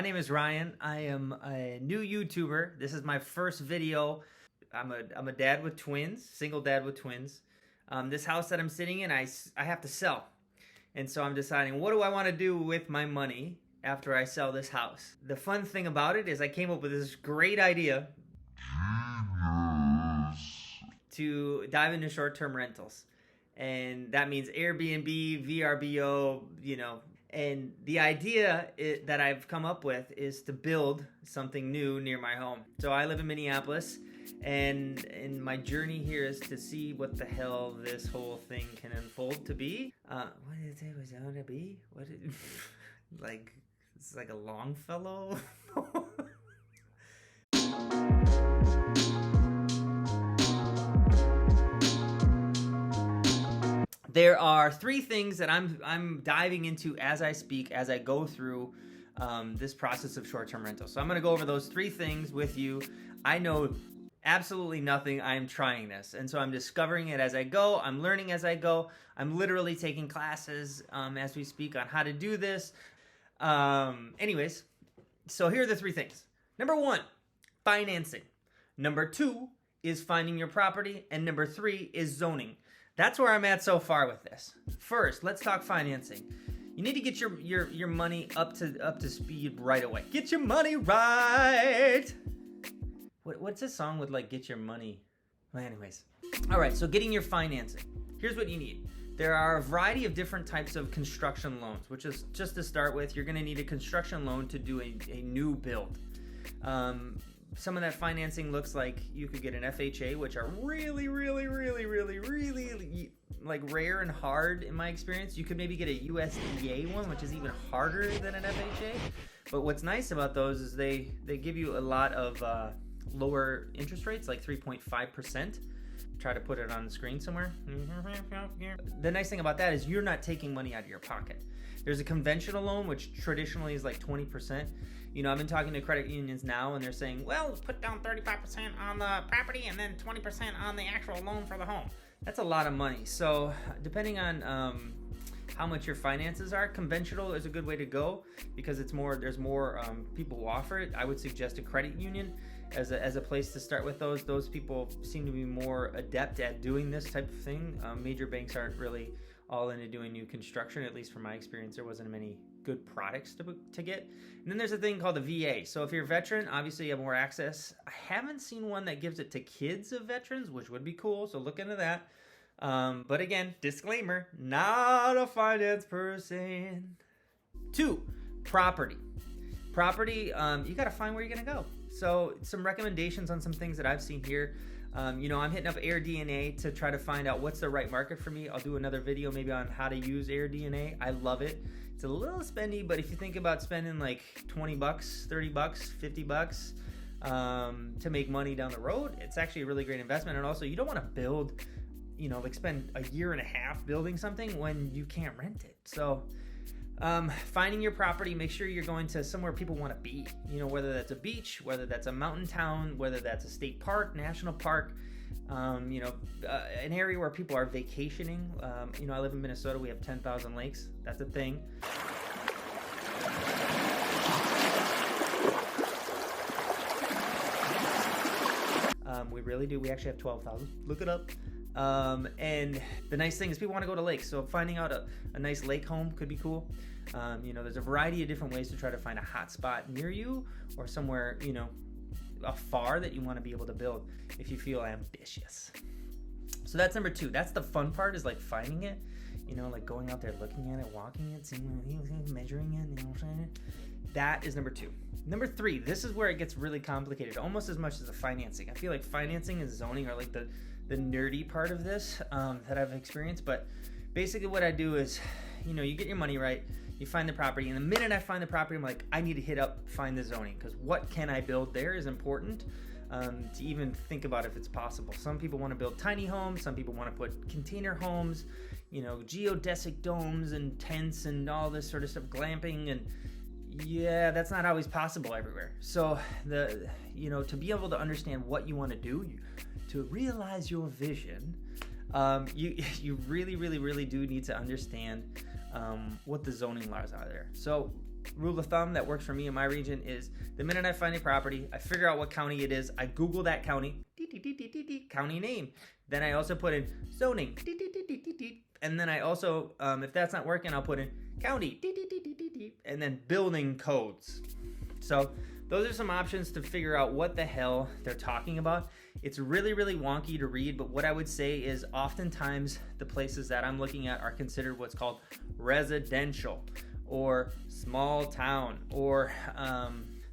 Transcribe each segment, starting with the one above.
My name is Ryan. I am a new YouTuber. This is my first video. I'm a dad with twins, single dad with twins. This house that I'm sitting in, I have to sell. And so I'm deciding, what do I want to do with my money after I sell this house? The fun thing about it is I came up with this great idea to dive into short-term rentals. And that means Airbnb, VRBO, and the idea that I've come up with is to build something new near my home. So I live in Minneapolis, and my journey here is to see what the hell this whole thing can unfold to be. What did it say it was going to be? Like, it's like a Longfellow? There are three things that I'm diving into as I speak, as I go through this process of short-term rental. So I'm going to go over those three things with you. I know absolutely nothing. I'm trying this, and so I'm discovering it as I go. I'm learning as I go. I'm literally taking classes as we speak on how to do this. Anyways, so here are the three things. Number one, financing. Number two is finding your property, and number three is zoning. That's where I'm at so far with this. First, let's talk financing. You need to get your money up to speed right away. Get your money right. What's this song with, like, get your money? Well, anyways. All right, so getting your financing. Here's what you need. There are a variety of different types of construction loans, which is, just to start with, you're going to need a construction loan to do a new build. Some of that financing looks like you could get an FHA, which are really like rare and hard in my experience. You could maybe get a USDA one, which is even harder than an FHA. But what's nice about those is they give you a lot of lower interest rates, like 3.5%. Try to put it on the screen somewhere. The nice thing about that is you're not taking money out of your pocket. There's a conventional loan, which traditionally is like 20%. I've been talking to credit unions now, and they're saying, well, put down 35% on the property and then 20% on the actual loan for the home. That's a lot of money. So depending on how much your finances are, conventional is a good way to go because there's more people who offer it. I would suggest a credit union as a place to start with those. Those people seem to be more adept at doing this type of thing. Major banks aren't really all into doing new construction. At least from my experience, there wasn't many good products to get. And then there's a thing called a VA. So if you're a veteran, obviously you have more access. I haven't seen one that gives it to kids of veterans, which would be cool. So look into that. But again, disclaimer, not a finance person. 2, property. Property, you got to find where you're going to go. So some recommendations on some things that I've seen here. I'm hitting up AirDNA to try to find out what's the right market for me. I'll do another video maybe on how to use AirDNA. I love it. It's a little spendy, but if you think about spending like $20, $30, $50 to make money down the road, it's actually a really great investment. And also, you don't want to build, like spend a year and a half building something when you can't rent it. So finding your property, make sure you're going to somewhere people want to be, whether that's a beach, whether that's a mountain town, whether that's a state park, national park, an area where people are vacationing. I live in Minnesota. We have 10,000 lakes. That's a thing. We really do. We actually have 12,000. Look it up. And the nice thing is people want to go to lakes. So finding out a nice lake home could be cool. There's a variety of different ways to try to find a hot spot near you or somewhere, afar that you want to be able to build if you feel ambitious. So that's number 2. That's the fun part, is like finding it, like going out there, looking at it, walking it, seeing it, measuring it, That is number 2. Number 3, this is where it gets really complicated, almost as much as the financing. I feel like financing and zoning are like the nerdy part of this that I've experienced. But basically what I do is, you get your money right, you find the property, and the minute I find the property, I'm like, I need to find the zoning, because what can I build there is important to even think about if it's possible. Some people want to build tiny homes, some people want to put container homes, geodesic domes and tents and all this sort of stuff, glamping, and yeah, that's not always possible everywhere. So to be able to understand what you want to do, to realize your vision, you really do need to understand what the zoning laws are there. So rule of thumb that works for me in my region is the minute I find a property, I figure out what county it is, I Google that county, county name. Then I also put in zoning, and then I also, if that's not working, I'll put in county, and then building codes. So those are some options to figure out what the hell they're talking about. It's really, really wonky to read, but what I would say is oftentimes the places that I'm looking at are considered what's called residential or small town, or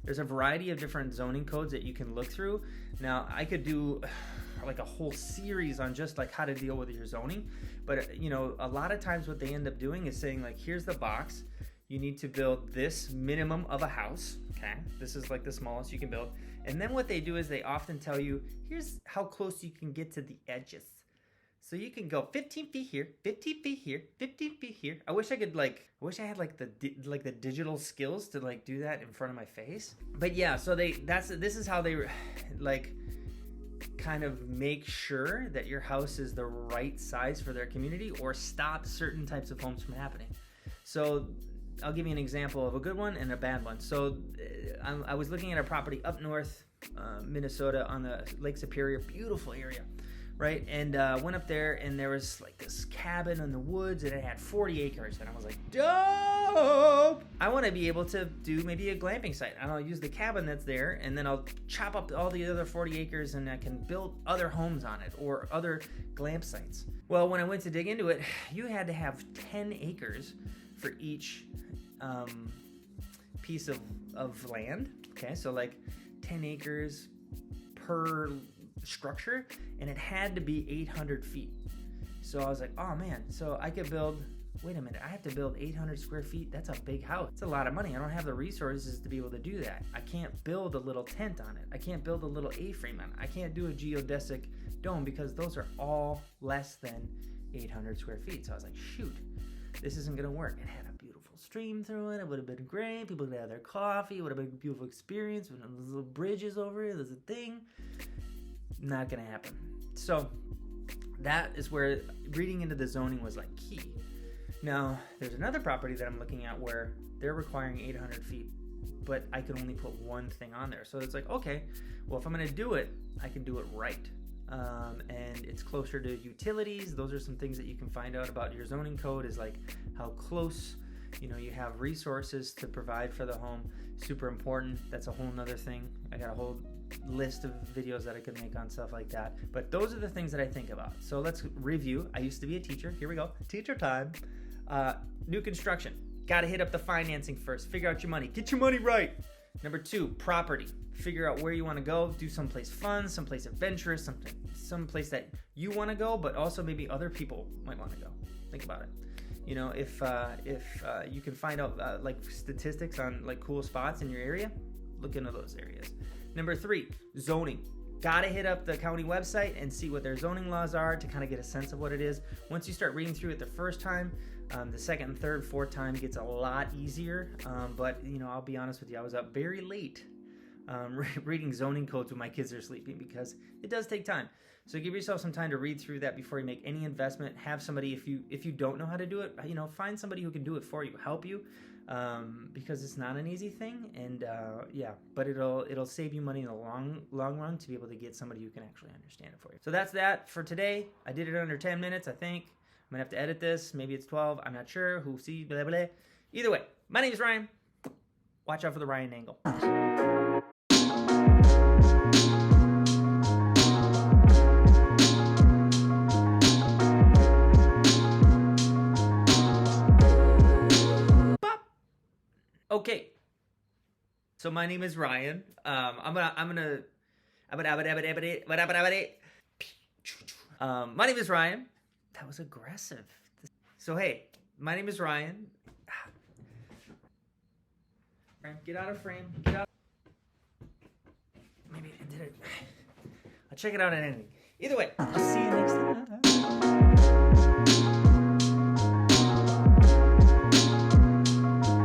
there's a variety of different zoning codes that you can look through. Now, I could do like a whole series on just like how to deal with your zoning, but you know, a lot of times what they end up doing is saying like, here's the box. You need to build this minimum of a house, okay? This is like the smallest you can build. And then what they do is they often tell you, here's how close you can get to the edges. So you can go 15 feet here, 15 feet here, 15 feet here. I wish I had like the digital skills to like do that in front of my face. But yeah, so this is how they like kind of make sure that your house is the right size for their community or stop certain types of homes from happening. So I'll give you an example of a good one and a bad one. So I was looking at a property up north, Minnesota, on the Lake Superior, beautiful area, right? And went up there, and there was like this cabin in the woods, and it had 40 acres, and I was like, dope! I want to be able to do maybe a glamping site. I'll use the cabin that's there, and then I'll chop up all the other 40 acres, and I can build other homes on it or other glamp sites. Well, when I went to dig into it, you had to have 10 acres for each piece of land. Okay, so like 10 acres per structure, and it had to be 800 feet. So I was like, oh man, so I could build, wait a minute, I have to build 800 square feet? That's a big house. It's a lot of money. I don't have the resources to be able to do that. I can't build a little tent on it. I can't build a little A-frame on it. I can't do a geodesic dome because those are all less than 800 square feet. So I was like, shoot, this isn't gonna work. It had a beautiful stream through it. It would have been great. People could have their coffee. It would have been a beautiful experience. With those little bridges over it. There's a thing. Not gonna happen. So that is where reading into the zoning was like key. Now there's another property that I'm looking at where they're requiring 800 feet, but I can only put one thing on there. So it's like, okay, well, if I'm gonna do it, I can do it right. And it's closer to utilities. Those are some things that you can find out about your zoning code, is like how close, you know, you have resources to provide for the home. Super important. That's a whole nother thing. I got a whole list of videos that I could make on stuff like that. But those are the things that I think about. So let's review. I used to be a teacher. Here we go. Teacher time. New construction. Got to hit up the financing first. Figure out your money. Get your money right. Number 2, property. Figure out where you want to go. Do someplace fun, someplace adventurous, someplace that you want to go, but also maybe other people might want to go. Think about it. You know, if you can find out like statistics on like cool spots in your area, look into those areas. Number 3, zoning. Gotta hit up the county website and see what their zoning laws are to kind of get a sense of what it is. Once you start reading through it the first time, the second, and third, fourth time gets a lot easier. But you know, I'll be honest with you, I was up very late reading zoning codes when my kids are sleeping because it does take time. So give yourself some time to read through that before you make any investment. Have somebody, if you don't know how to do it, you know, find somebody who can do it for you, help you, because it's not an easy thing. And yeah, but it'll save you money in the long run to be able to get somebody who can actually understand it for you. So that's that for today. I did it under 10 minutes, I think. I'm gonna have to edit this. Maybe it's 12. I'm not sure. Who see? Blah, blah, blah. Either way, my name is Ryan. Watch out for the Ryangle. Okay, so my name is Ryan. My name is Ryan. That was aggressive. So hey, my name is Ryan. Get out of frame. Get out. Maybe I did it. I'll check it out at ending. Either way, I'll see you next time.